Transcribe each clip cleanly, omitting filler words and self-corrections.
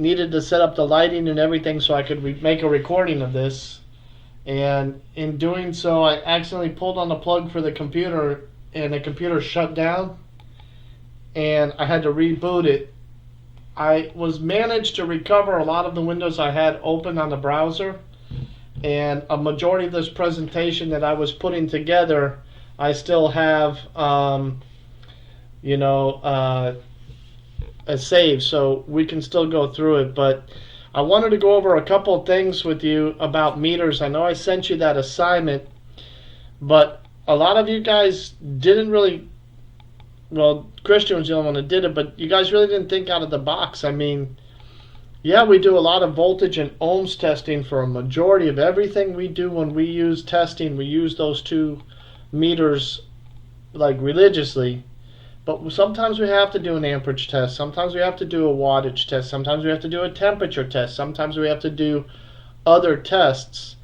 needed to set up the lighting and everything so I could make a recording of this. And in doing so, I accidentally pulled on the plug for the computer, and the computer shut down, and I had to reboot it. I was managed to recover a lot of the windows I had open on the browser, and a majority of this presentation that I was putting together, I still have, a save, so we can still go through it. But I wanted to go over a couple of things with you about meters. I know I sent you that assignment, but a lot of you guys didn't really, well, Christian was the only one that did it, but you guys really didn't think out of the box. I mean, yeah, we do a lot of voltage and ohms testing for a majority of everything we do. When we use testing, we use those two meters like religiously. But sometimes we have to do an amperage test. Sometimes we have to do a wattage test. Sometimes we have to do a temperature test. Sometimes we have to do other tests.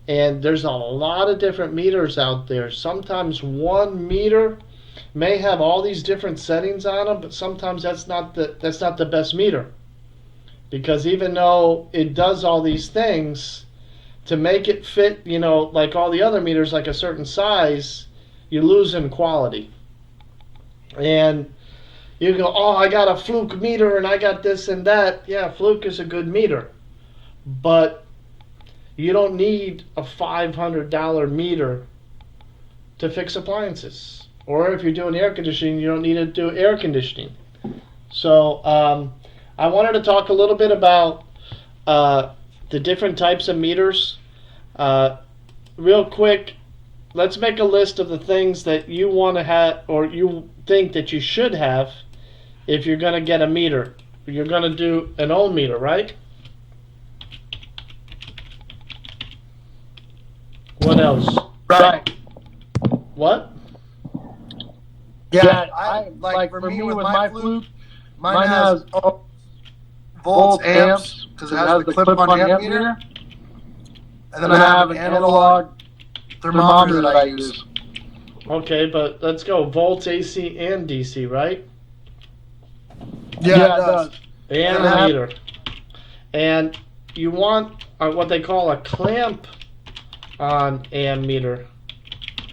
And there's a lot of different meters out there. Sometimes one meter may have all these different settings on them, but sometimes that's not the best meter. Because even though it does all these things, to make it fit, like all the other meters, like a certain size, you lose in quality. And you go, oh, I got a Fluke meter and I got this and that. Yeah, Fluke is a good meter. But you don't need a $500 meter to fix appliances. Or if you're doing air conditioning, you don't need to do air conditioning. So I wanted to talk a little bit about the different types of meters. Real quick, let's make a list of the things that you want to have, or you think that you should have if you're going to get a meter. You're going to do an ohm meter, right? What else? Right. What? Yeah, I like for me with my Fluke, mine has volts, amps, because it has the clip-on amp meter, and then I have an analog thermometer that I use. Okay, but let's go volts, AC, and DC, right? Yeah, it does. And a meter. And you want what they call a clamp on ammeter.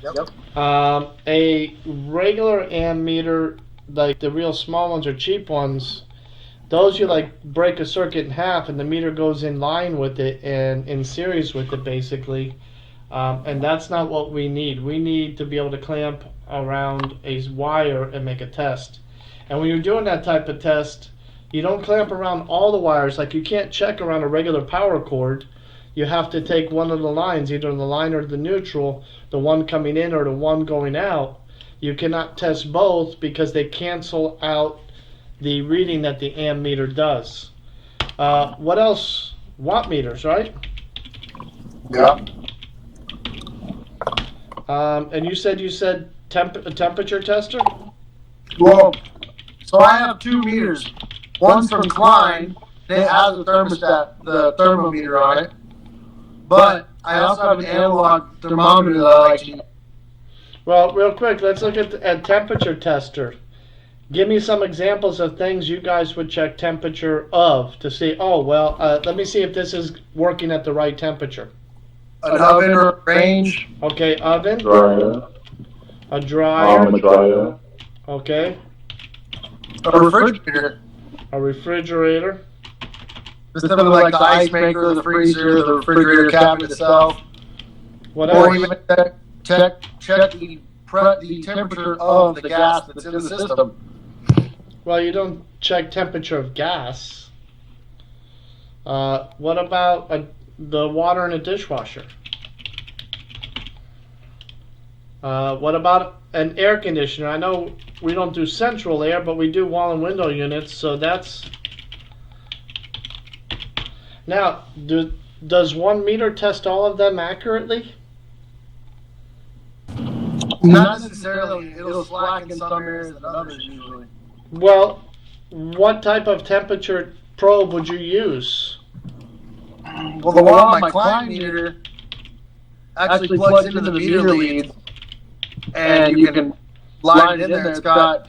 Yep. A regular ammeter, like the real small ones or cheap ones, those you like break a circuit in half and the meter goes in line with it and in series with it basically. And that's not what we need. We need to be able to clamp around a wire and make a test. And when you're doing that type of test, you don't clamp around all the wires. Like you can't check around a regular power cord. You have to take one of the lines, either the line or the neutral, the one coming in or the one going out. You cannot test both because they cancel out the reading that the ammeter does. What else? Watt meters, right? Yeah. And you said a temperature tester? Well, so I have two meters. One's from Klein. It has a thermostat, the thermometer on it. But I also have an analog thermometer that I like to use. Well, real quick, let's look at a temperature tester. Give me some examples of things you guys would check temperature of to see, let me see if this is working at the right temperature. An oven or a range. Okay, oven. Dryer. A dryer. A dryer. Okay. A refrigerator. A refrigerator. Specifically like the ice maker, the freezer, the refrigerator cabinet itself. What Or else? even check the temperature of the gas that's in the system. Well, you don't check temperature of gas. What about the water in a dishwasher? What about an air conditioner? I know we don't do central air, but we do wall and window units, so that's... Now, does one meter test all of them accurately? Not necessarily. It'll slack in some areas than others usually. Well, what type of temperature probe would you use? Well, the one on my Klein meter actually plugs into the meter lead, and you can line it in there. It's got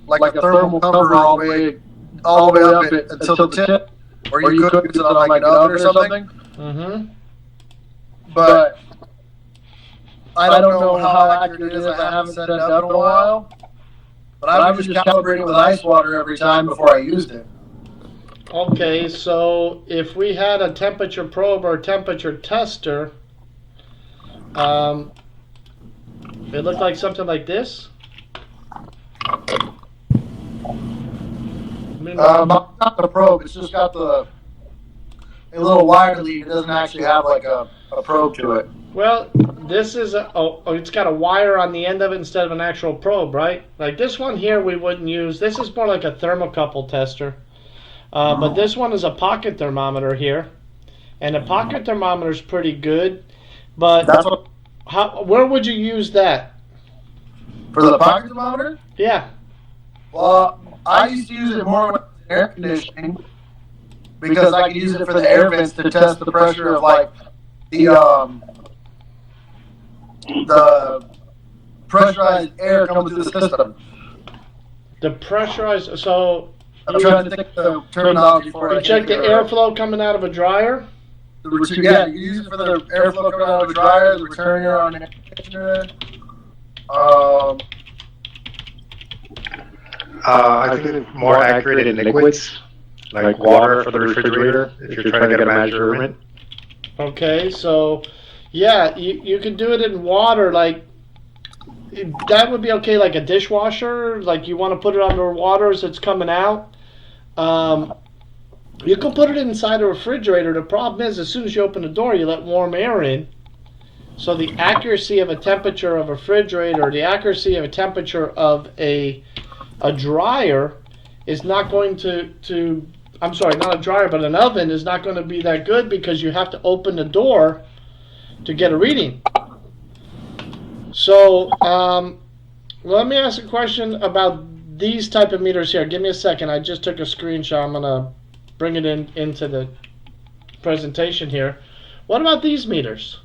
like a thermal cover all the way all the way up until the tip, or you could use it on like an oven or something. Mm-hmm. But I don't know how accurate it is. I haven't set it up in a while. But I would just calibrate it with ice water every time before I used it. Okay, so if we had a temperature probe or a temperature tester, it looked like something like this. Not the probe. It's just got a little wire lead. It doesn't actually have like a probe to it. Well, this is it's got a wire on the end of it instead of an actual probe, right? Like this one here we wouldn't use. This is more like a thermocouple tester. But this one is a pocket thermometer here. And a pocket thermometer is pretty good. But where would you use that? For the pocket thermometer? Yeah. Well, I used to use it more when air conditioning because I could use it for the air vents to test the pressure of like the pressurized air coming through the system. The pressurized, so I'm trying to think the terminology for it. You check the airflow coming out of a dryer? Yeah, you use it for the airflow coming out of a dryer, the return air on an air conditioner. I think it's more accurate in liquids, like water for the refrigerator, if you're trying to get a measurement. Okay, so yeah, you can do it in water, like that would be okay, like a dishwasher, like you want to put it under water as it's coming out. You can put it inside a refrigerator. The problem is, as soon as you open the door, you let warm air in. So the accuracy of a temperature of a refrigerator, the accuracy of a temperature of a dryer is not going to I'm sorry, not a dryer, but an oven is not going to be that good because you have to open the door to get a reading. So let me ask a question about these type of meters here. Give me a second. I just took a screenshot. I'm going to bring it into the presentation here. What about these meters?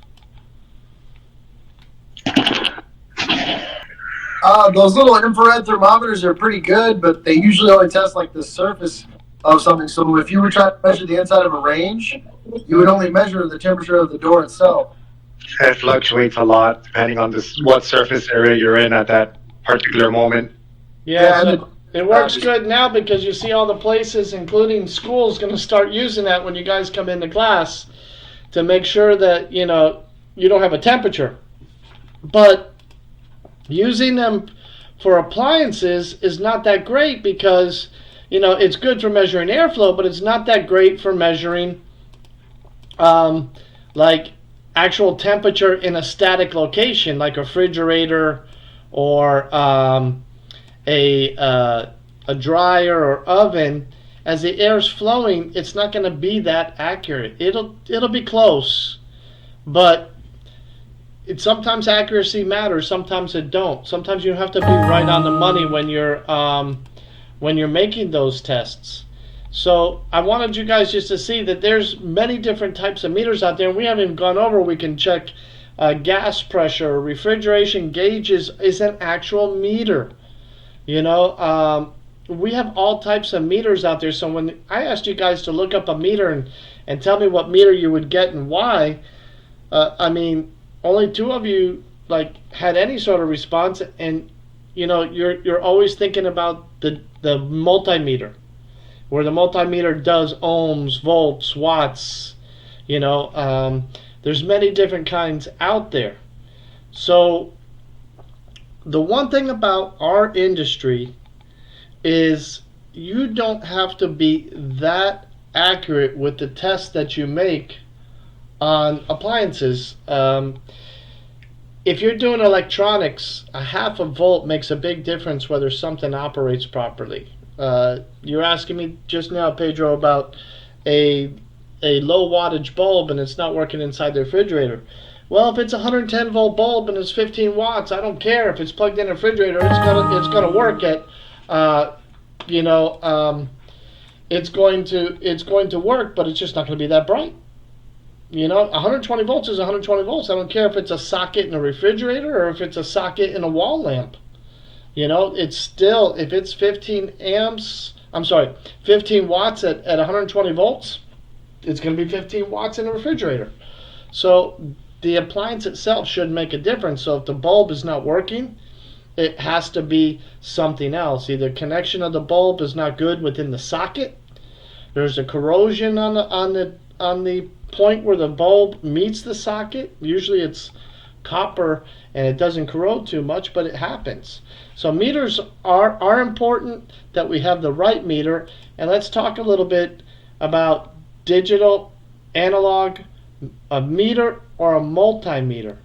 Those little infrared thermometers are pretty good, but they usually only test like the surface of something. So if you were trying to measure the inside of a range, you would only measure the temperature of the door itself. It fluctuates a lot depending on what surface area you're in at that particular moment. Yeah, so it works good now because you see all the places, including schools, going to start using that when you guys come into class to make sure that, you don't have a temperature. But using them for appliances is not that great because, it's good for measuring airflow, but it's not that great for measuring like actual temperature in a static location, like a refrigerator or a dryer or oven. As the air's flowing, it's not going to be that accurate. It'll be close, but sometimes accuracy matters, sometimes it don't. Sometimes you have to be right on the money when you're making those tests. So I wanted you guys just to see that there's many different types of meters out there, and we haven't gone over. We can check gas pressure, refrigeration gauges is an actual meter. We have all types of meters out there. So when I asked you guys to look up a meter and tell me what meter you would get and why, only two of you had any sort of response, and you're always thinking about the multimeter, where the multimeter does ohms, volts, watts. There's many different kinds out there. So the one thing about our industry is you don't have to be that accurate with the tests that you make on appliances. If you're doing electronics, a half a volt makes a big difference whether something operates properly. You're asking me just now, Pedro, about a low wattage bulb and it's not working inside the refrigerator. Well, if it's a 110 volt bulb and it's 15 watts, I don't care. If it's plugged in a refrigerator, it's gonna work at it's going to work, but it's just not going to be that bright. 120 volts is 120 volts. I don't care if it's a socket in a refrigerator or if it's a socket in a wall lamp. It's still, if it's 15 amps, I'm sorry, 15 watts at 120 volts, it's going to be 15 watts in a refrigerator. So the appliance itself should make a difference. So if the bulb is not working, it has to be something else. Either connection of the bulb is not good within the socket, there's a corrosion on the point where the bulb meets the socket. Usually it's copper and it doesn't corrode too much, but it happens. So meters are important, that we have the right meter. And let's talk a little bit about digital, analog, a meter or a multimeter.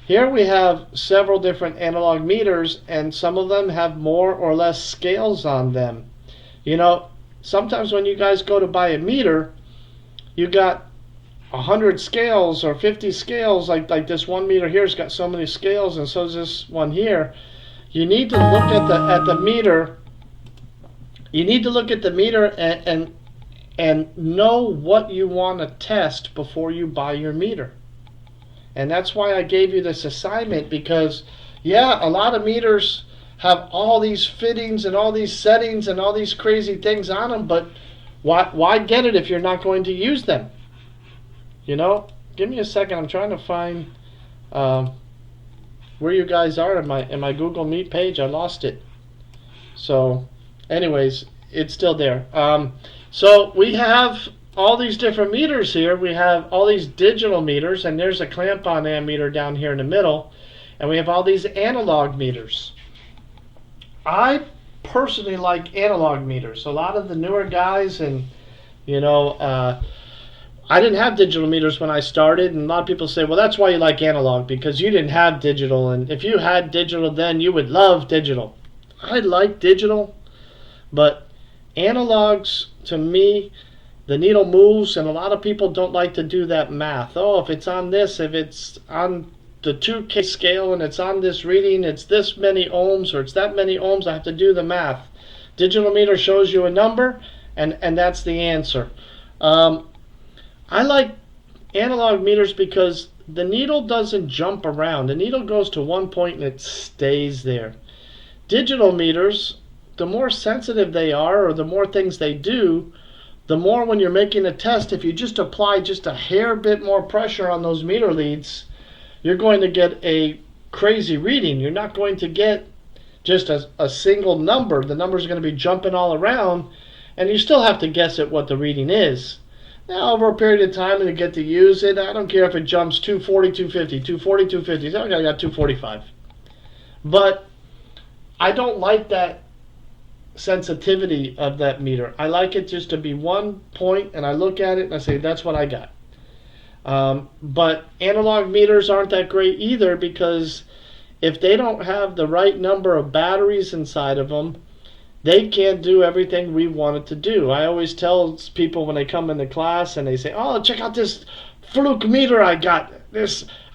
Here we have several different analog meters, and some of them have more or less scales on them. You know, sometimes when you guys go to buy a meter, you got 100 scales or 50 scales, like this one meter here's got so many scales, and so does this one here. You need to look at the meter. You need to look at the meter and know what you want to test before you buy your meter. And that's why I gave you this assignment, because yeah, a lot of meters have all these fittings and all these settings and all these crazy things on them, but why get it if you're not going to use them? You know, give me a second. I'm trying to find where you guys are in my Google Meet page. I lost it. So, anyways, it's still there. So we have all these different meters here. We have all these digital meters, and there's a clamp-on ammeter down here in the middle, and we have all these analog meters. I personally like analog meters. A lot of the newer guys, and you know, I didn't have digital meters when I started, and a lot of people say, well, that's why you like analog, because you didn't have digital, and if you had digital then you would love digital. I like digital, but analogs, to me, the needle moves, and a lot of people don't like to do that math. Oh, if it's on this, if it's on the 2K scale and it's on this reading, it's this many ohms or it's that many ohms, I have to do the math. Digital meter shows you a number, and that's the answer. I like analog meters because the needle doesn't jump around. The needle goes to one point and it stays there. Digital meters, the more sensitive they are, or the more things they do, the more when you're making a test, if you just apply just a hair bit more pressure on those meter leads, you're going to get a crazy reading. You're not going to get just a single number. The numbers are going to be jumping all around, and you still have to guess at what the reading is. Now, over a period of time, and you get to use it, I don't care if it jumps 240, 250, 240, 250. Okay, I got 245. But I don't like that sensitivity of that meter. I like it just to be one point, and I look at it and I say, that's what I got. But analog meters aren't that great either, because if they don't have the right number of batteries inside of them, they can't do everything we want it to do. I always tell people when they come into class and they say, oh, check out this fluke meter I got.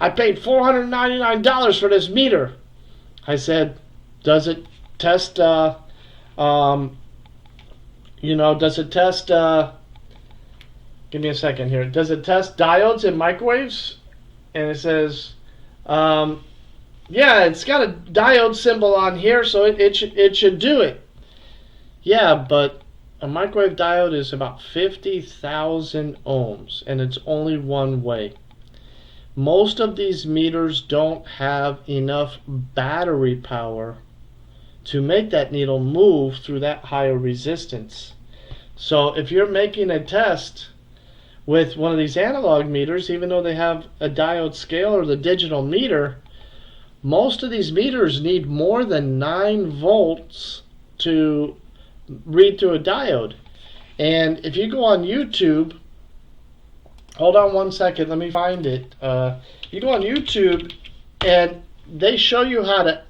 I paid $499 for this meter. I said, does it test, does it test, give me a second here. Does it test diodes and microwaves? And it says, yeah, it's got a diode symbol on here, so it should do it. Yeah, but a microwave diode is about 50,000 ohms, and it's only one way. Most of these meters don't have enough battery power to make that needle move through that higher resistance. So if you're making a test with one of these analog meters, even though they have a diode scale or the digital meter, most of these meters need more than 9 volts to read through a diode. And if you go on YouTube, hold on one second, let me find it. You go on YouTube and they show you how to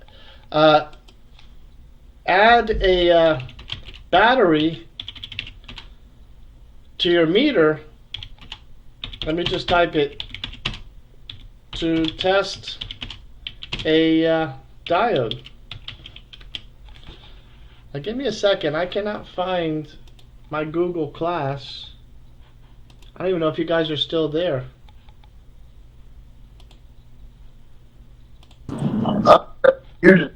add a battery to your meter. Let me just type it, to test a diode. Now give me a second, I cannot find my Google class. I don't even know if you guys are still there. Here.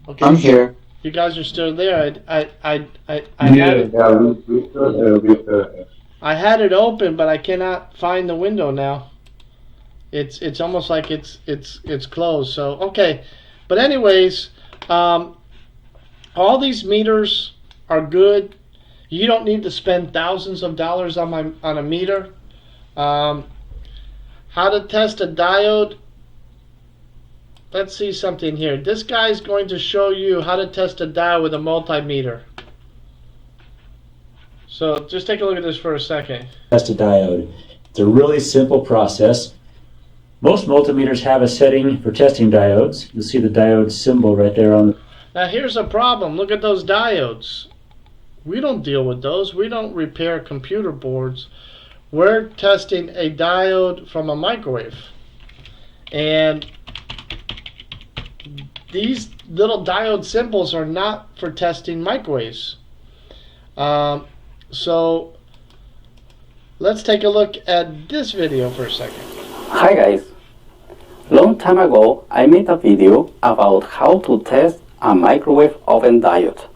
Okay. I'm here. You guys are still there. I had it. I had it open, but I cannot find the window now. It's almost like it's closed. So okay, but anyways, all these meters are good. You don't need to spend thousands of dollars on a meter. How to test a diode? Let's see something here. This guy's going to show you how to test a diode with a multimeter. So just take a look at this for a second. Test a diode. It's a really simple process. Most multimeters have a setting for testing diodes. You'll see the diode symbol right there on the... Now here's a problem. Look at those diodes. We don't deal with those. We don't repair computer boards. We're testing a diode from a microwave. And these little diode symbols are not for testing microwaves. So let's take a look at this video for a second. Hi guys. Long time ago I made a video about how to test a microwave oven diode.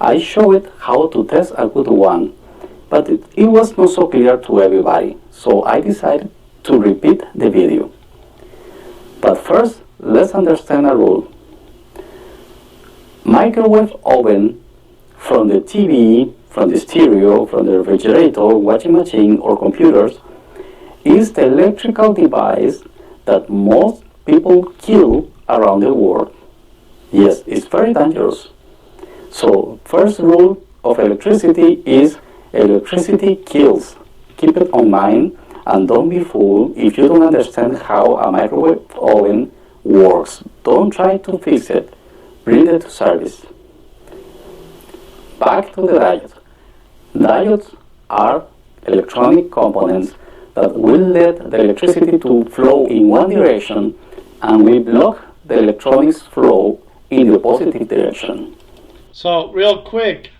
I showed how to test a good one, but it was not so clear to everybody, so I decided to repeat the video. But first, let's understand a rule. Microwave oven, from the TV, from the stereo, from the refrigerator, washing machine, or computers, is the electrical device that most people kill around the world. Yes, it's very dangerous. So, first rule of electricity is electricity kills. Keep it on mind and don't be fooled if you don't understand how a microwave oven works. Don't try to fix it. Bring it to service. Back to the diode. Diodes are electronic components that will let the electricity to flow in one direction and will block the electronics flow in the positive direction. So real quick,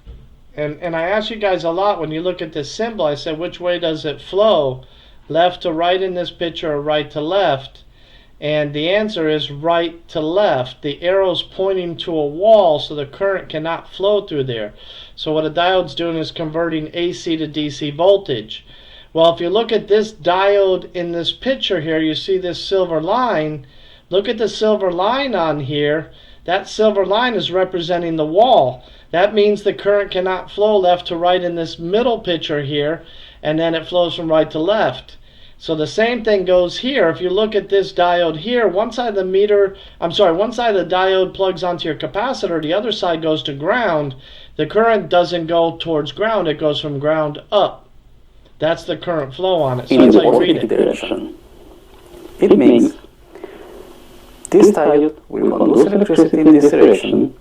and I ask you guys a lot when you look at this symbol, I said which way does it flow? Left to right in this picture or right to left? And the answer is right to left. The arrow's pointing to a wall so the current cannot flow through there. So what a diode's doing is converting AC to DC voltage. Well, if you look at this diode in this picture here, you see this silver line. Look at the silver line on here. That silver line is representing the wall. That means the current cannot flow left to right in this middle picture here, and then it flows from right to left. So the same thing goes here. If you look at this diode here, one side of the diode plugs onto your capacitor, the other side goes to ground. The current doesn't go towards ground, it goes from ground up. That's the current flow on it. So that's how you read it. Direction. It means this diode will conduce electricity in this direction,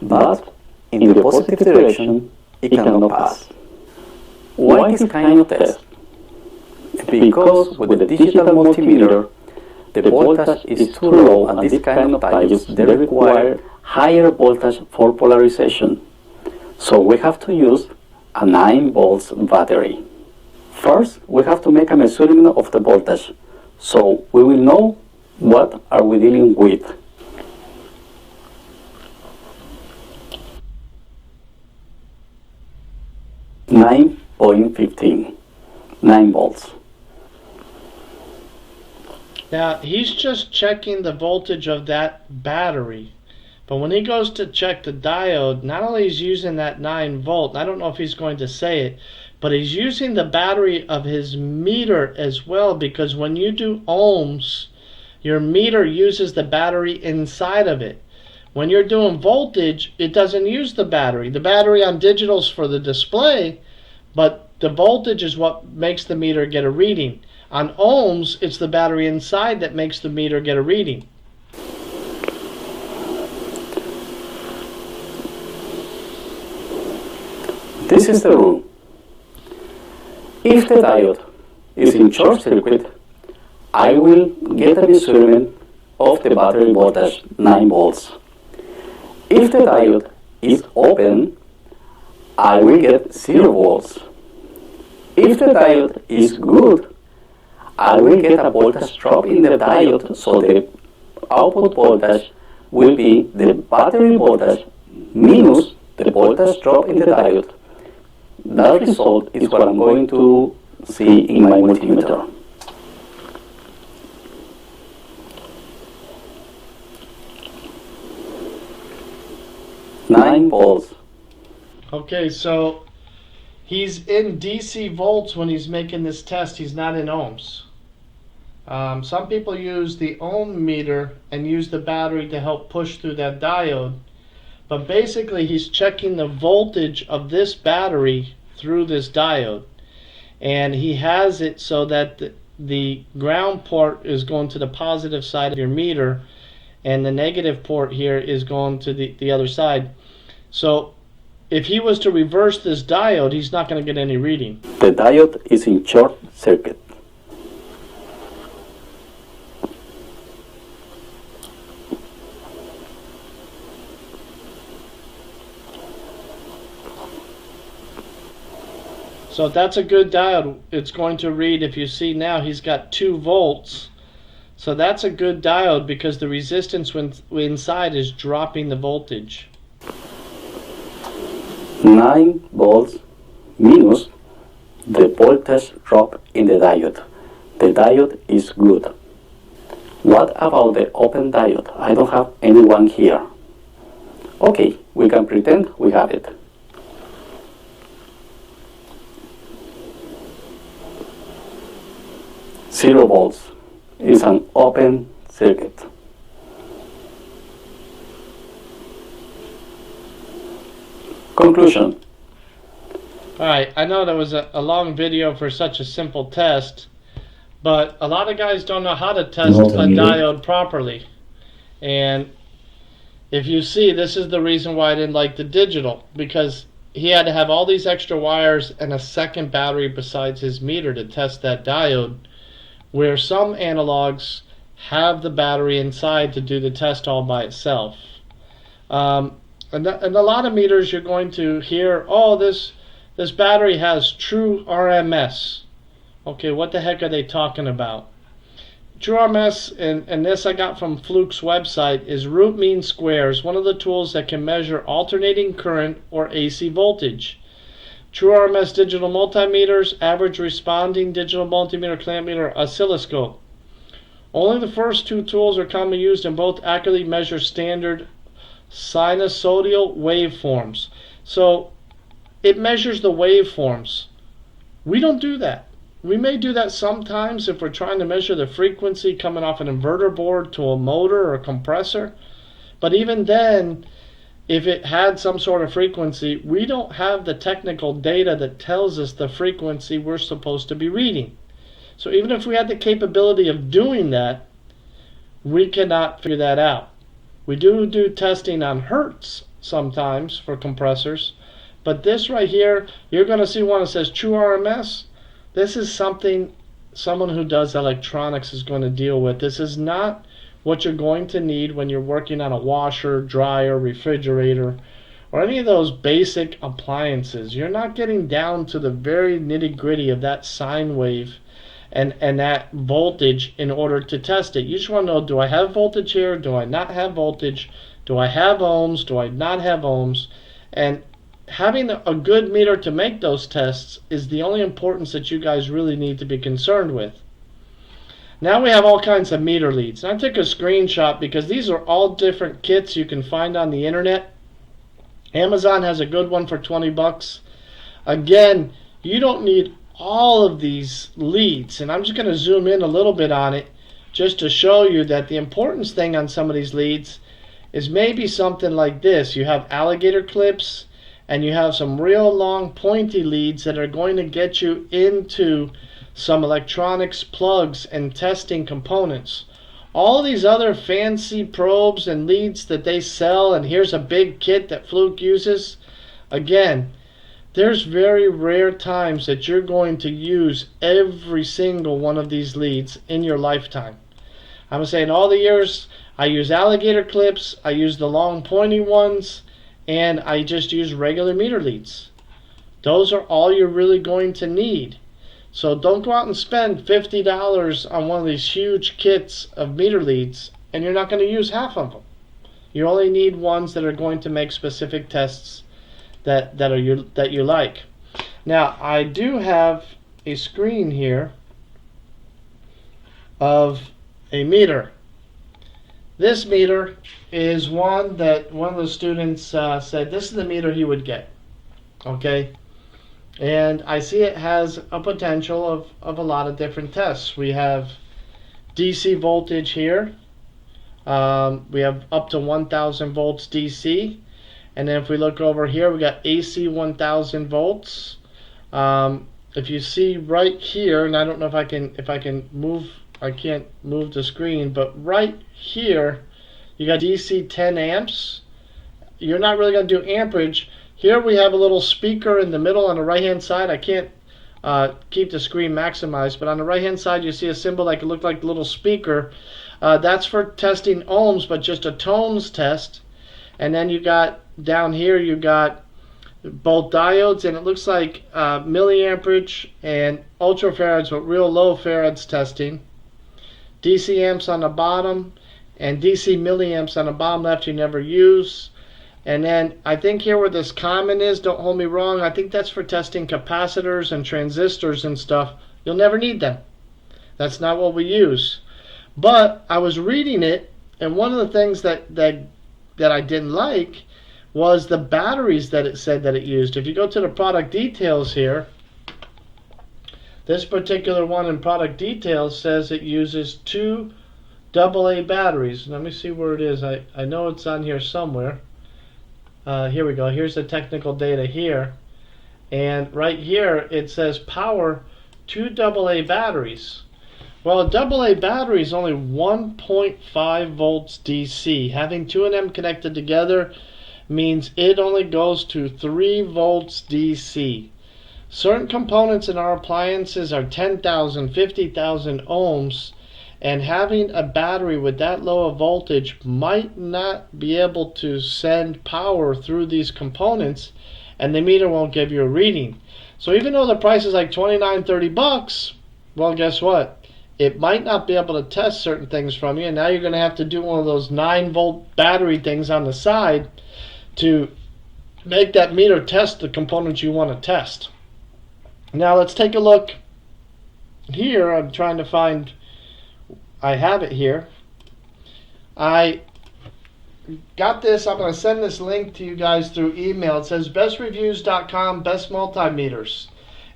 but in the positive direction it cannot pass. Why this kind of test? Because with the digital multimeter, the voltage is too low, and this kind of diodes, they require higher voltage for polarization. So we have to use a 9 volts battery. First, we have to make a measurement of the voltage, so we will know what are we dealing with. .15, 9 volts. Now, he's just checking the voltage of that battery. But when he goes to check the diode, not only is he using that 9 volt, I don't know if he's going to say it, but he's using the battery of his meter as well, because when you do ohms, your meter uses the battery inside of it. When you're doing voltage, it doesn't use the battery. The battery on digital's for the display, but the voltage is what makes the meter get a reading. On ohms, it's the battery inside that makes the meter get a reading. This is the rule. If the diode is in short circuit, I will get a measurement of the battery voltage 9 volts. If the diode is open, I will get 0 volts. If the diode is good, I will get a voltage drop in the diode, so the output voltage will be the battery voltage minus the voltage drop in the diode. That result is what I'm going to see in my multimeter. Nine volts. Okay, so he's in DC volts when he's making this test. He's not in ohms. Some people use the ohm meter and use the battery to help push through that diode. But basically, he's checking the voltage of this battery through this diode. And he has it so that the ground port is going to the positive side of your meter, and the negative port here is going to the other side. So if he was to reverse this diode, he's not going to get any reading. The diode is in short circuit. So that's a good diode. It's going to read, if you see now, he's got 2 volts. So that's a good diode because the resistance inside is dropping the voltage. 9 volts minus the voltage drop in the diode. The diode is good. What about the open diode? I don't have anyone here. Okay, we can pretend we have it. Zero volts is an open circuit. Conclusion. Alright, I know that was a long video for such a simple test, but a lot of guys don't know how to test a diode properly. And if you see, this is the reason why I didn't like the digital, because he had to have all these extra wires and a second battery besides his meter to test that diode, where some analogs have the battery inside to do the test all by itself. And a lot of meters you're going to hear, oh, this battery has true RMS. Okay, what the heck are they talking about? True RMS, and this I got from Fluke's website, is root mean squares, one of the tools that can measure alternating current or AC voltage. True RMS digital multimeters, average responding digital multimeter, clamp meter, oscilloscope. Only the first 2 tools are commonly used and both accurately measure standard sinusoidal waveforms. So it measures the waveforms. We don't do that. We may do that sometimes if we're trying to measure the frequency coming off an inverter board to a motor or a compressor. But even then, if it had some sort of frequency, we don't have the technical data that tells us the frequency we're supposed to be reading. So even if we had the capability of doing that, we cannot figure that out. We do testing on hertz sometimes for compressors, but this right here, you're going to see one that says true RMS. This is something someone who does electronics is going to deal with. This is not what you're going to need when you're working on a washer, dryer, refrigerator, or any of those basic appliances. You're not getting down to the very nitty-gritty of that sine wave and that voltage in order to test it. You just want to know, do I have voltage here? Do I not have voltage? Do I have ohms? Do I not have ohms? And having a good meter to make those tests is the only importance that you guys really need to be concerned with. Now we have all kinds of meter leads. And I took a screenshot because these are all different kits you can find on the internet. Amazon has a good one for 20 bucks. Again, you don't need all of these leads, and I'm just going to zoom in a little bit on it just to show you that the importance thing on some of these leads is maybe something like this. You have alligator clips and you have some real long pointy leads that are going to get you into some electronics plugs and testing components. All these other fancy probes and leads that they sell, and here's a big kit that Fluke uses. Again, there's very rare times that you're going to use every single one of these leads in your lifetime. I'm saying all the years I use alligator clips, I use the long pointy ones, and I just use regular meter leads. Those are all you're really going to need. So don't go out and spend $50 on one of these huge kits of meter leads and you're not going to use half of them. You only need ones that are going to make specific tests that you like. Now, I do have a screen here of a meter. This meter is one that one of the students said this is the meter he would get. Okay, and I see it has a potential of a lot of different tests. We have DC voltage here. We have up to 1000 volts DC, and then if we look over here, we got AC 1000 volts. If you see right here, and I don't know if I can move, I can't move the screen, but right here you got DC 10 amps. You're not really going to do amperage. Here we have a little speaker in the middle on the right hand side. I can't keep the screen maximized, but on the right hand side you see a symbol like it looked like a little speaker. That's for testing ohms, but just a tones test. And then you got down here you got both diodes, and it looks like milliamperage and ultrafarads, but real low farads testing. DC amps on the bottom and DC milliamps on the bottom left you never use. And then I think here where this common is, don't hold me wrong, I think that's for testing capacitors and transistors and stuff. You'll never need them. That's not what we use. But I was reading it, and one of the things that I didn't like was the batteries that it said that it used. If you go to the product details here, this particular one in product details says it uses 2 AA batteries. Let me see where it is. I know it's on here somewhere. Here we go. Here's the technical data here. And right here it says power 2 AA batteries. Well, a AA battery is only 1.5 volts DC. Having 2 of them connected together means it only goes to 3 volts DC. Certain components in our appliances are 10,000, 50,000 ohms, and having a battery with that low a voltage might not be able to send power through these components, and the meter won't give you a reading. So even though the price is like $29, $30, well, guess what? It might not be able to test certain things from you, and now you're going to have to do one of those 9-volt battery things on the side to make that meter test the components you want to test. Now let's take a look here. I'm trying to find, I have it here. I got this. I'm going to send this link to you guys through email. It says bestreviews.com, best multimeters.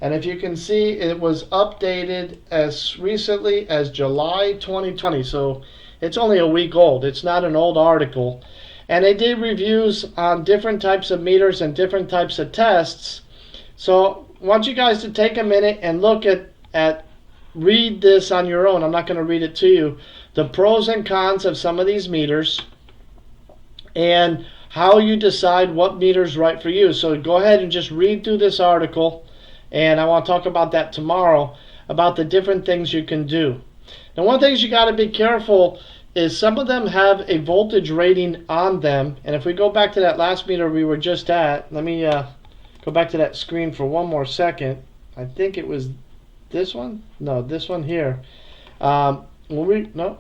And if you can see, it was updated as recently as July 2020. So it's only a week old. It's not an old article. And they did reviews on different types of meters and different types of tests. So I want you guys to take a minute and look at read this on your own. I'm not going to read it to you. The pros and cons of some of these meters and how you decide what meter is right for you. So go ahead and just read through this article, and I want to talk about that tomorrow, about the different things you can do. Now, one of the things you got to be careful is some of them have a voltage rating on them. And if we go back to that last meter we were just at, let me go back to that screen for one more second. I think it was this one. No, this one here. No,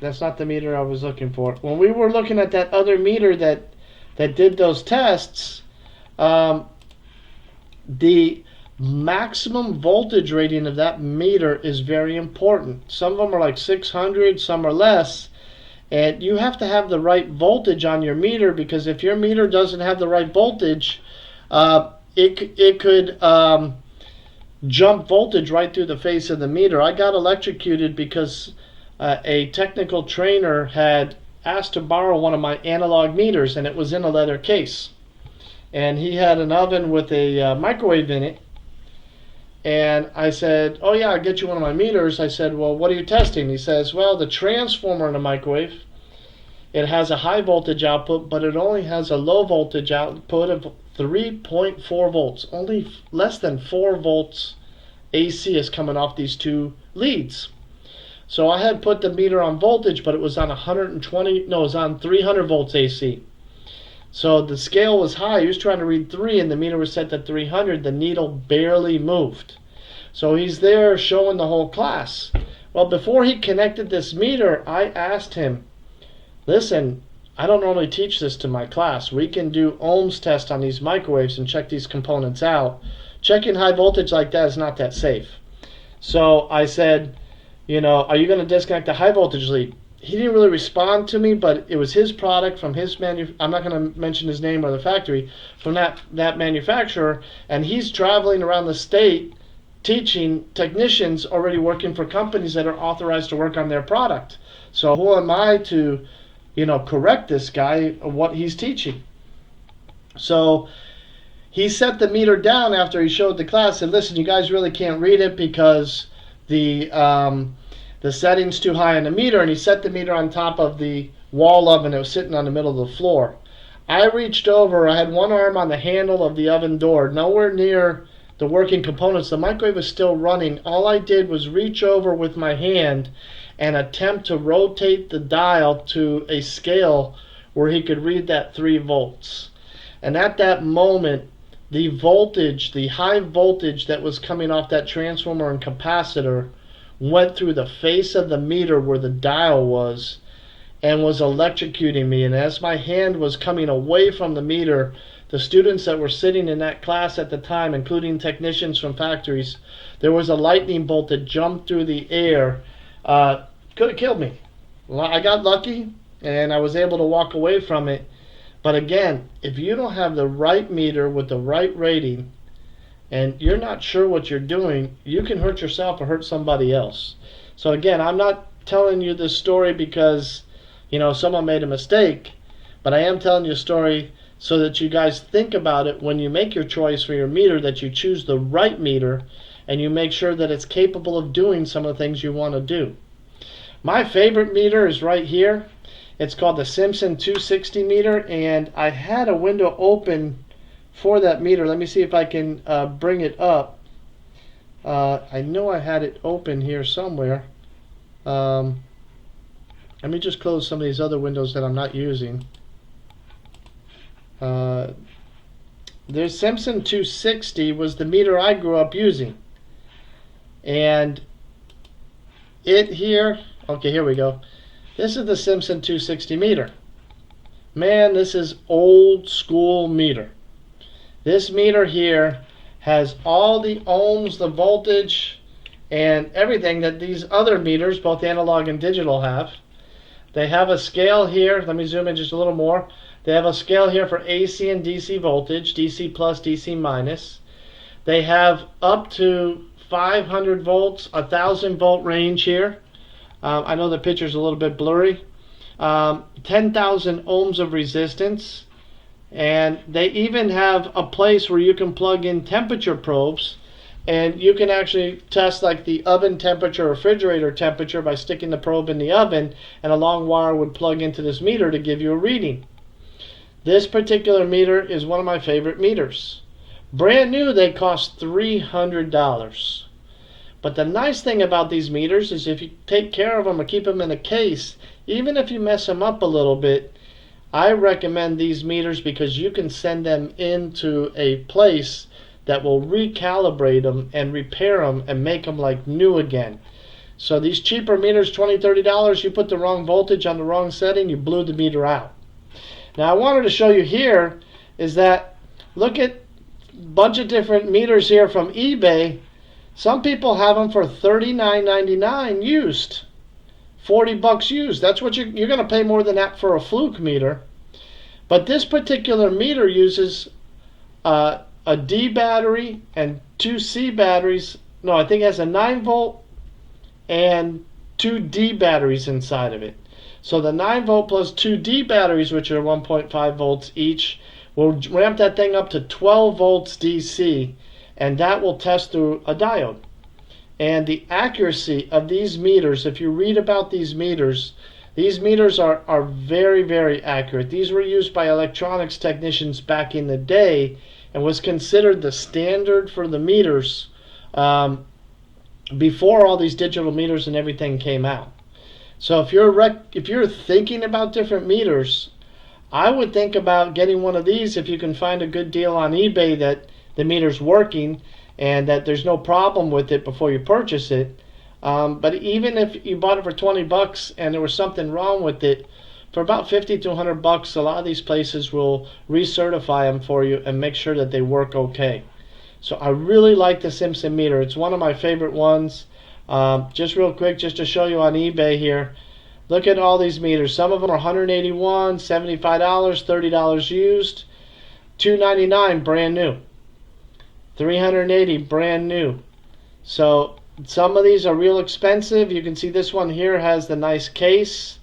that's not the meter I was looking for. When we were looking at that other meter that did those tests, the maximum voltage rating of that meter is very important. Some of them are like 600, some are less. And you have to have the right voltage on your meter, because if your meter doesn't have the right voltage, it could jump voltage right through the face of the meter. I got electrocuted because a technical trainer had asked to borrow one of my analog meters, and it was in a leather case. And he had an oven with a microwave in it. And I said, oh yeah, I'll get you one of my meters. I said, well, what are you testing? He says, well, the transformer in the microwave, it has a high voltage output, but it only has a low voltage output of 3.4 volts. Only less than 4 volts AC is coming off these 2 leads. So I had put the meter on voltage, but it was on it was on 300 volts AC. So the scale was high. He was trying to read 3 and the meter was set to 300. The needle barely moved. So he's there showing the whole class. Well, before he connected this meter, I asked him, listen, I don't normally teach this to my class. We can do ohms test on these microwaves and check these components out. Checking high voltage like that is not that safe. So I said, are you going to disconnect the high voltage lead? He didn't really respond to me, but it was his product from his I'm not going to mention his name or the factory, from that manufacturer, and he's traveling around the state teaching technicians already working for companies that are authorized to work on their product. So who am I to, correct this guy of what he's teaching? So he set the meter down after he showed the class and listen, you guys really can't read it because the setting's too high on the meter, and he set the meter on top of the wall oven that was sitting on the middle of the floor. I reached over, I had one arm on the handle of the oven door, nowhere near the working components. The microwave was still running. All I did was reach over with my hand and attempt to rotate the dial to a scale where he could read that 3 volts. And at that moment, the voltage, the high voltage that was coming off that transformer and capacitor went through the face of the meter where the dial was and was electrocuting me. And as my hand was coming away from the meter, the students that were sitting in that class at the time, including technicians from factories, there was a lightning bolt that jumped through the air. Could have killed me. Well, I got lucky and I was able to walk away from it. But again, if you don't have the right meter with the right rating, and you're not sure what you're doing, you can hurt yourself or hurt somebody else. So again, I'm not telling you this story because, someone made a mistake, but I am telling you a story so that you guys think about it when you make your choice for your meter, that you choose the right meter and you make sure that it's capable of doing some of the things you want to do. My favorite meter is right here. It's called the Simpson 260 meter, and I had a window open for that meter. Let me see if I can bring it up. I know I had it open here somewhere. Let me just close some of these other windows that I'm not using. There's Simpson 260 was the meter I grew up using. And it here, okay, here we go. This is the Simpson 260 meter. Man, this is old school meter. This meter here has all the ohms, the voltage, and everything that these other meters, both analog and digital, have. They have a scale here. Let me zoom in just a little more. They have a scale here for AC and DC voltage, DC plus, DC minus. They have up to 500 volts, 1,000 volt range here. I know the picture's a little bit blurry. 10,000 ohms of resistance. And they even have a place where you can plug in temperature probes, and you can actually test like the oven temperature, refrigerator temperature by sticking the probe in the oven, and a long wire would plug into this meter to give you a reading. This particular meter is one of my favorite meters. Brand new, they cost $300. But the nice thing about these meters is if you take care of them or keep them in a case, even if you mess them up a little bit, I recommend these meters because you can send them into a place that will recalibrate them and repair them and make them like new again. So these cheaper meters, $20, $30, you put the wrong voltage on the wrong setting, you blew the meter out. Now I wanted to show you here is that, look at a bunch of different meters here from eBay. Some people have them for $39.99 used. $40 used. That's what you're going to pay more than that for a fluke meter. But this particular meter uses a D battery and 2 C batteries. No, I think it has a 9 volt and 2 D batteries inside of it. So the 9 volt plus 2 D batteries, which are 1.5 volts each, will ramp that thing up to 12 volts DC, and that will test through a diode. And the accuracy of these meters, if you read about these meters are very, very accurate. These were used by electronics technicians back in the day and was considered the standard for the meters before all these digital meters and everything came out. So if you're thinking about different meters, I would think about getting one of these if you can find a good deal on eBay that the meter's working and that there's no problem with it before you purchase it. But even if you bought it for $20 and there was something wrong with it, for about 50 to 100 bucks, a lot of these places will recertify them for you and make sure that they work okay. So I really like the Simpson meter. It's one of my favorite ones. Just real quick, just to show you on eBay here, look at all these meters. Some of them are $181, $75, $30 used, $299 brand new, $380 brand new. So some of these are real expensive. You can see this one here has the nice case,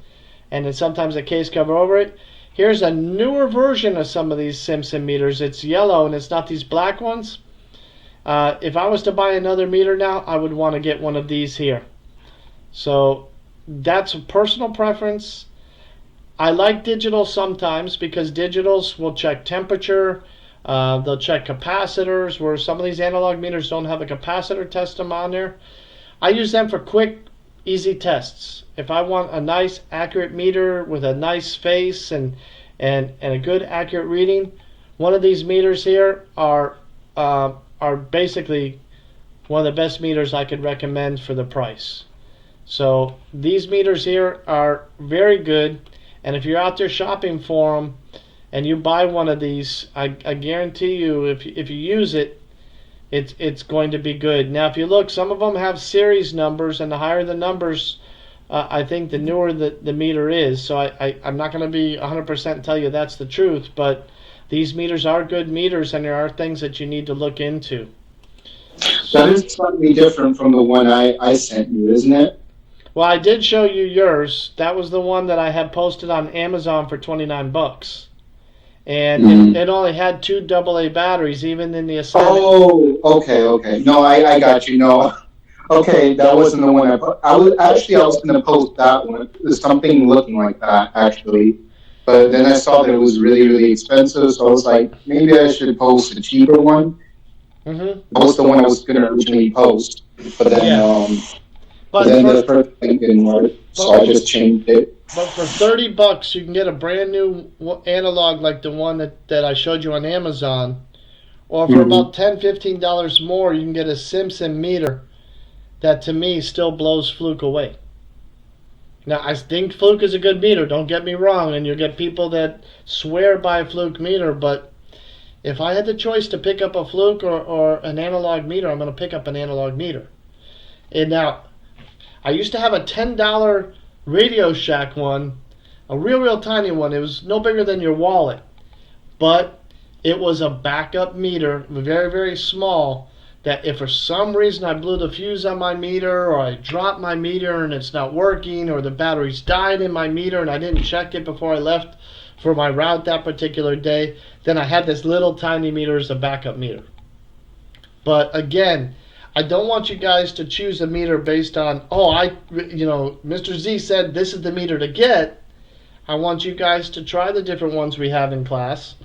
and then sometimes a case cover over it. Here's a newer version of some of these Simpson meters. It's yellow and it's not these black ones. If I was to buy another meter now, I would want to get one of these here. So that's a personal preference. I like digital sometimes because digitals will check temperature, they'll check capacitors, where some of these analog meters don't have a capacitor test them on there. I use them for quick, easy tests. If I want a nice, accurate meter with a nice face and a good, accurate reading, one of these meters here are basically one of the best meters I could recommend for the price. So these meters here are very good, and if you're out there shopping for them and you buy one of these, I guarantee you, if you use it, it's going to be good. Now, if you look, some of them have series numbers, and the higher the numbers, I think the newer the meter is. So I'm not going to be 100% tell you that's the truth, but these meters are good meters, and there are things that you need to look into. That is slightly different from the one I sent you, isn't it? Well, I did show you yours. That was the one that I had posted on Amazon for 29 bucks. And it only had 2 AA batteries, even in the assignment. Oh, okay. No, I got you. No, okay, that wasn't the one I was going to post that one. It was something looking like that, actually. But then I saw that it was really, really expensive, so I was like, maybe I should post a cheaper one. That was the one I was going to originally post. But then, the first thing didn't work, so I just changed it. But for 30 bucks, you can get a brand new analog like the one that I showed you on Amazon. Or for about $10, $15 more, you can get a Simpson meter that, to me, still blows Fluke away. Now, I think Fluke is a good meter, don't get me wrong, and you'll get people that swear by a Fluke meter, but if I had the choice to pick up a Fluke or an analog meter, I'm going to pick up an analog meter. And now, I used to have a $10 Radio Shack one, a real tiny one. It was no bigger than your wallet, but it was a backup meter, very, very small, that if for some reason I blew the fuse on my meter, or I dropped my meter and it's not working, or the batteries died in my meter and I didn't check it before I left for my route that particular day, then I had this little tiny meter as a backup meter. But again, I don't want you guys to choose a meter based on, Mr. Z said this is the meter to get. I want you guys to try the different ones we have in class.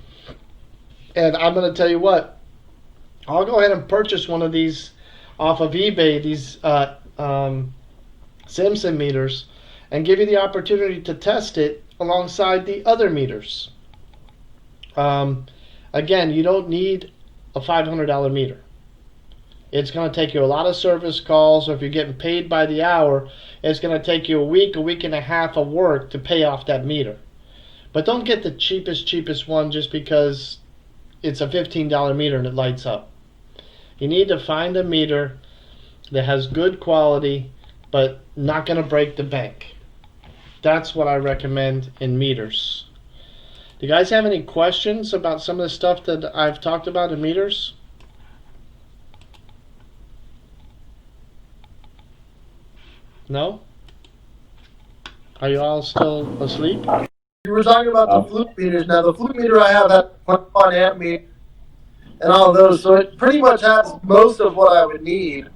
And I'm going to tell you what, I'll go ahead and purchase one of these off of eBay, these Simpson meters, and give you the opportunity to test it alongside the other meters. Again, you don't need a $500 meter. It's going to take you a lot of service calls, or if you're getting paid by the hour, it's going to take you a week and a half of work to pay off that meter. But don't get the cheapest one just because it's a $15 meter and it lights up. You need to find a meter that has good quality, but not going to break the bank. That's what I recommend in meters. Do you guys have any questions about some of the stuff that I've talked about in meters? No? Are you all still asleep? You were talking about the Fluke meters. Now, the Fluke meter I have that 1 amp meter and all of those, so it pretty much has most of what I would need,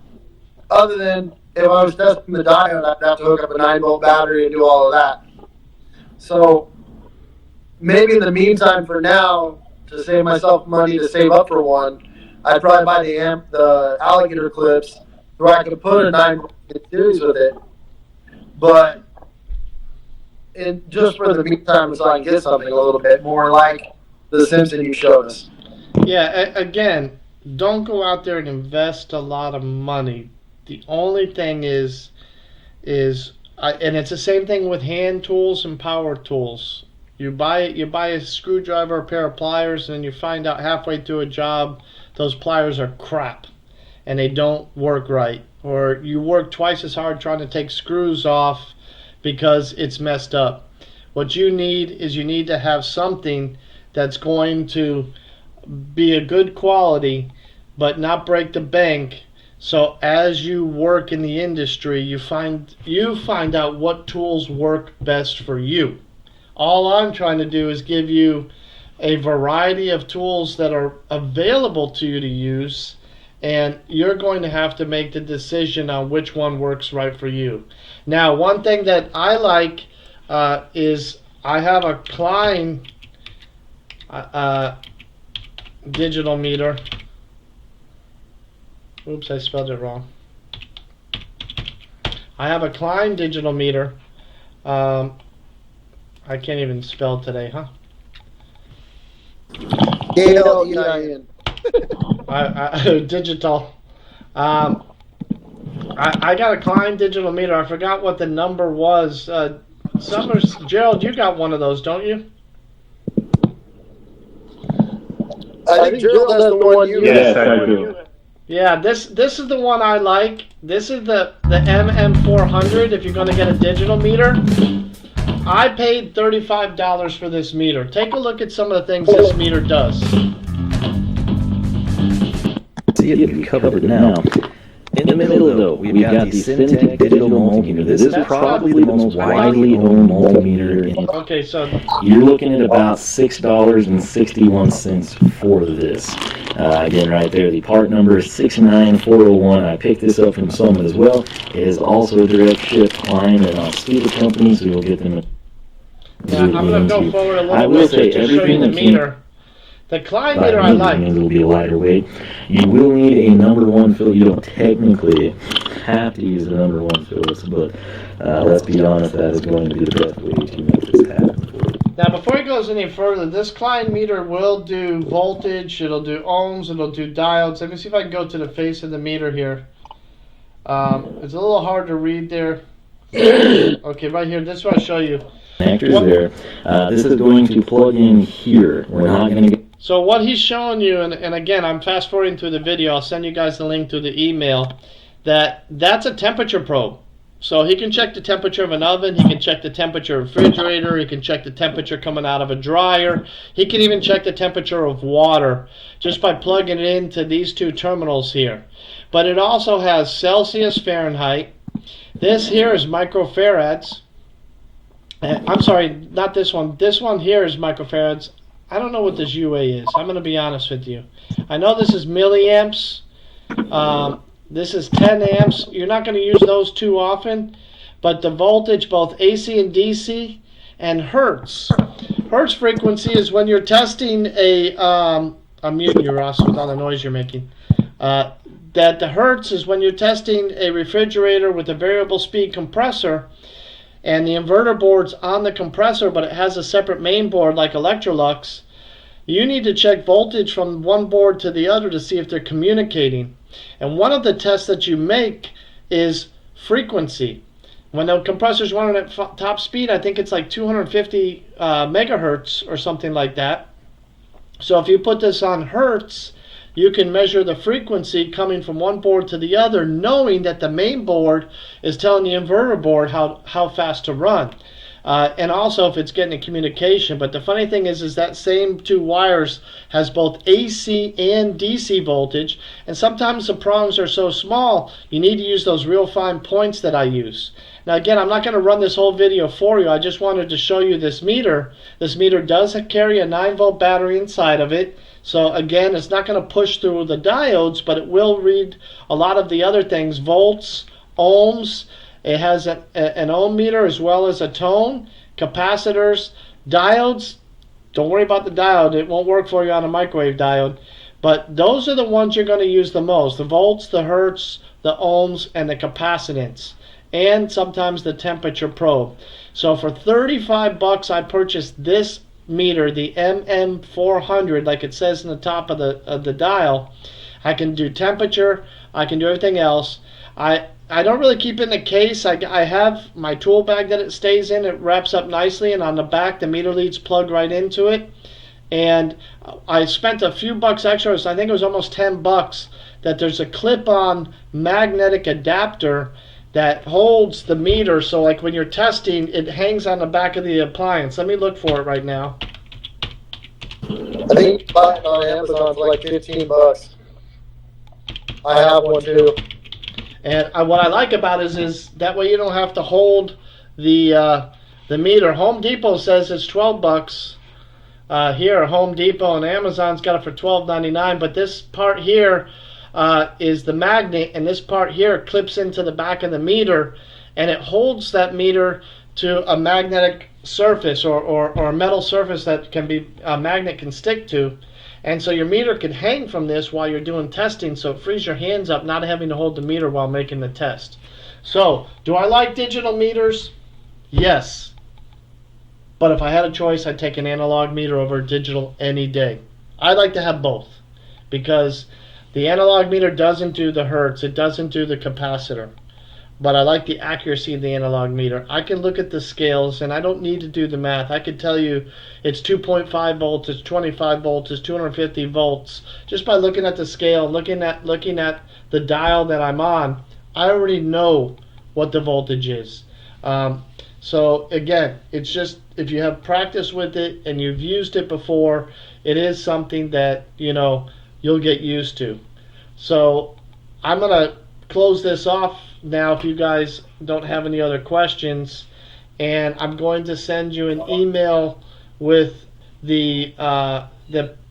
other than if I was testing the diode, I'd have to hook up a 9-volt battery and do all of that. So maybe in the meantime, for now, to save myself money to save up for one, I'd probably buy the alligator clips, where I could put a 9-volt in series with it. But just for the meantime, so I can get something a little bit more like the Simpson you showed us. Yeah, again, don't go out there and invest a lot of money. The only thing is And it's the same thing with hand tools and power tools. You buy a screwdriver, a pair of pliers, and you find out halfway through a job those pliers are crap and they don't work right. Or you work twice as hard trying to take screws off because it's messed up. What you need is you need to have something that's going to be a good quality but not break the bank. So as you work in the industry, you find out what tools work best for you. All I'm trying to do is give you a variety of tools that are available to you to use, and you're going to have to make the decision on which one works right for you. Now, one thing that I like is I have a Klein digital meter. Oops, I spelled it wrong. I have a Klein digital meter. I can't even spell today, huh? Klein. Digital. I got a Klein digital meter. I forgot what the number was. Gerald, you got one of those, don't you? I think Gerald has the one you Yes, I do. Yeah, this is the one I like. This is the MM400 if you're going to get a digital meter. I paid $35 for this meter. Take a look at some of the things this meter does. See it covered now. In the middle, though, we've got the Syntec digital multimeter. This is probably the most widely owned multimeter. Okay, so You're looking at about $6.61 for this. Again, right there, the part number is 69401. I picked this up from Simpson as well. It is also a direct ship Klein and Osteta company, so you'll get them. yeah, I'm going to go forward a little I will bit say to show you everything the that came meter. The Klein meter I like. It will be a lighter weight. You will need a number one Phillips. You don't technically have to use the number one Phillips, but let's be honest, that is going to be the best way to make this happen. Now, before it goes any further, this Klein meter will do voltage, it'll do ohms, it'll do diodes. Let me see if I can go to the face of the meter here. It's a little hard to read there. Okay, right here, this is what I'll show you. Connectors there. This is going to plug in here. We're not going to get. So what he's showing you, and again, I'm fast forwarding through the video, I'll send you guys the link through the email, that's a temperature probe. So he can check the temperature of an oven, he can check the temperature of a refrigerator, he can check the temperature coming out of a dryer, he can even check the temperature of water just by plugging it into these two terminals here. But it also has Celsius, Fahrenheit. This here is microfarads. I'm sorry, not this one. This one here is microfarads. I don't know what this UA is. I'm going to be honest with you. I know this is milliamps. This is 10 amps. You're not going to use those too often. But the voltage, both AC and DC, and hertz. Hertz frequency is when you're testing I'm muting you, Ross, with all the noise you're making. That the hertz is when you're testing a refrigerator with a variable speed compressor, and the inverter board's on the compressor, but it has a separate main board like Electrolux. You need to check voltage from one board to the other to see if they're communicating. And one of the tests that you make is frequency. When the compressor's running at top speed, I think it's like 250 megahertz or something like that. So if you put this on hertz, you can measure the frequency coming from one board to the other, knowing that the main board is telling the inverter board how fast to run. And also if it's getting a communication. But the funny thing is that same two wires has both AC and DC voltage. And sometimes the prongs are so small, you need to use those real fine points that I use. Now again, I'm not going to run this whole video for you. I just wanted to show you this meter. This meter does carry a 9-volt battery inside of it. So again, it's not going to push through the diodes, but it will read a lot of the other things, volts, ohms. It has an ohm meter as well as a tone, capacitors, diodes. Don't worry about the diode. It won't work for you on a microwave diode. But those are the ones you're going to use the most. The volts, the hertz, the ohms, and the capacitance. And sometimes the temperature probe. So for $35, I purchased this meter, the MM400, like it says in the top of the dial. I can do temperature, I can do everything else. I don't really keep it in the case. I have my tool bag that it stays in. It wraps up nicely, and on the back, the meter leads plug right into it. And I spent a few bucks extra. So I think it was almost $10. That there's a clip-on magnetic adapter that holds the meter. So like when you're testing, it hangs on the back of the appliance. Let me look for it right now. I think you can buy it on Amazon for like $15. I have one too. And what I like about it is that way you don't have to hold the meter. Home Depot says it's $12. Here, Home Depot and Amazon's got it for $12.99. But this part here is the magnet, and this part here clips into the back of the meter, and it holds that meter to a magnetic surface or a metal surface that can be a magnet can stick to. And so your meter can hang from this while you're doing testing, so it frees your hands up not having to hold the meter while making the test. So, do I like digital meters? Yes. But if I had a choice, I'd take an analog meter over digital any day. I'd like to have both, because the analog meter doesn't do the hertz, it doesn't do the capacitor. But I like the accuracy of the analog meter. I can look at the scales and I don't need to do the math. I could tell you it's 2.5 volts, it's 25 volts, it's 250 volts. Just by looking at the scale, looking at the dial that I'm on, I already know what the voltage is. So again, it's just if you have practice with it and you've used it before, it is something that you'll get used to. So I'm gonna close this off now if you guys don't have any other questions, and I'm going to send you an email with the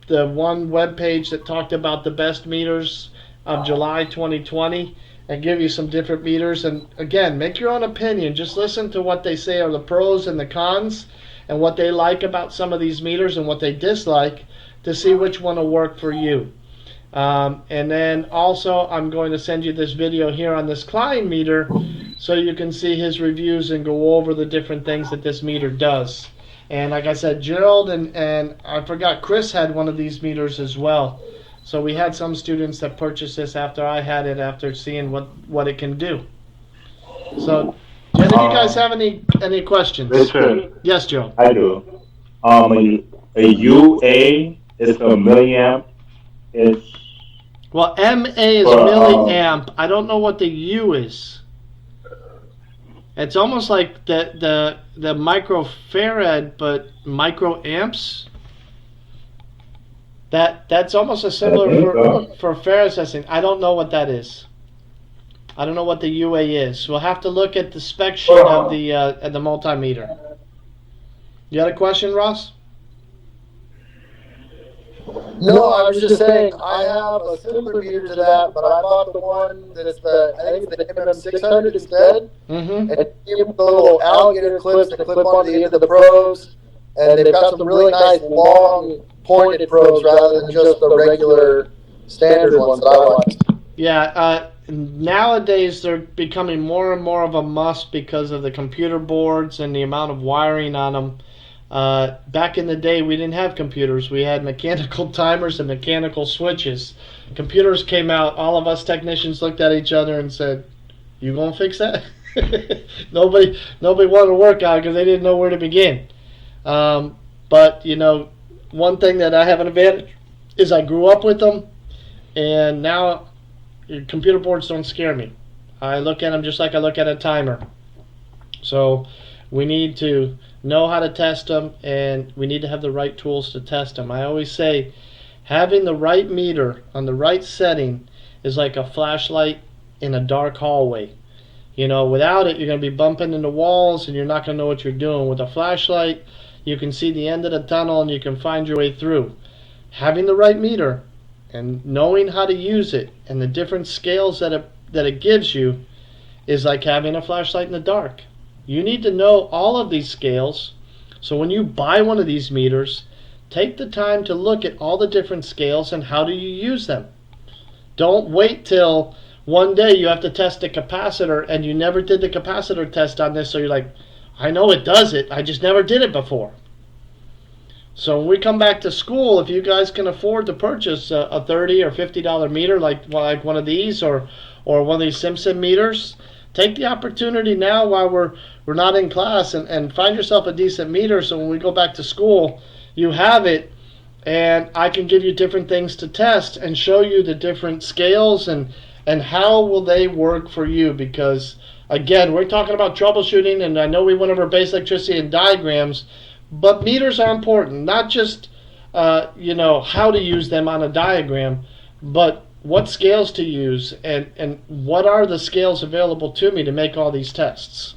one web page that talked about the best meters of July 2020 and give you some different meters. And again, make your own opinion. Just listen to what they say are the pros and the cons and what they like about some of these meters and what they dislike to see which one will work for you. And then also I'm going to send you this video here on this Klein meter so you can see his reviews and go over the different things that this meter does. And like I said, Gerald and I forgot Chris had one of these meters as well. So we had some students that purchased this after I had it, after seeing what it can do. So do any of you guys have any questions? Richard, Yes, Joe. I do. A UA is a milliamp. Well, MA is milliamp. I don't know what the U is. It's almost like the microfarad, but microamps. That's almost a similar for Farad testing. I don't know what that is. I don't know what the UA is. We'll have to look at the spec sheet of the multimeter. You had a question, Ross? No, I was just saying, I have a similar meter to that, but I bought the one that's I think it's the MM600 instead. Mm-hmm. And it came with the little alligator clips that clip onto the end of the probes. And they've got some really nice long pointed probes rather than just the regular standard ones that I like. Yeah, nowadays they're becoming more and more of a must because of the computer boards and the amount of wiring on them. Back in the day, we didn't have computers. We had mechanical timers and mechanical switches. Computers came out. All of us technicians looked at each other and said, "You gonna fix that?" Nobody wanted to work on it because they didn't know where to begin. But one thing that I have an advantage is I grew up with them, and now computer boards don't scare me. I look at them just like I look at a timer. So we need to know how to test them, and we need to have the right tools to test them. I always say having the right meter on the right setting is like a flashlight in a dark hallway. Without it, you're going to be bumping into walls and you're not going to know what you're doing. With a flashlight, you can see the end of the tunnel and you can find your way through. Having the right meter and knowing how to use it and the different scales that it gives you is like having a flashlight in the dark. You need to know all of these scales, so when you buy one of these meters, take the time to look at all the different scales and how do you use them. Don't wait till one day you have to test a capacitor and you never did the capacitor test on this, so you're like, I know it does it, I just never did it before. So when we come back to school, if you guys can afford to purchase a $30 or $50 meter like one of these, or or one of these Simpson meters, take the opportunity now while we're not in class and find yourself a decent meter so when we go back to school, you have it, and I can give you different things to test and show you the different scales and how will they work for you, because again, we're talking about troubleshooting, and I know we went over base electricity and diagrams, but meters are important, not just how to use them on a diagram, but what scales to use and what are the scales available to me to make all these tests.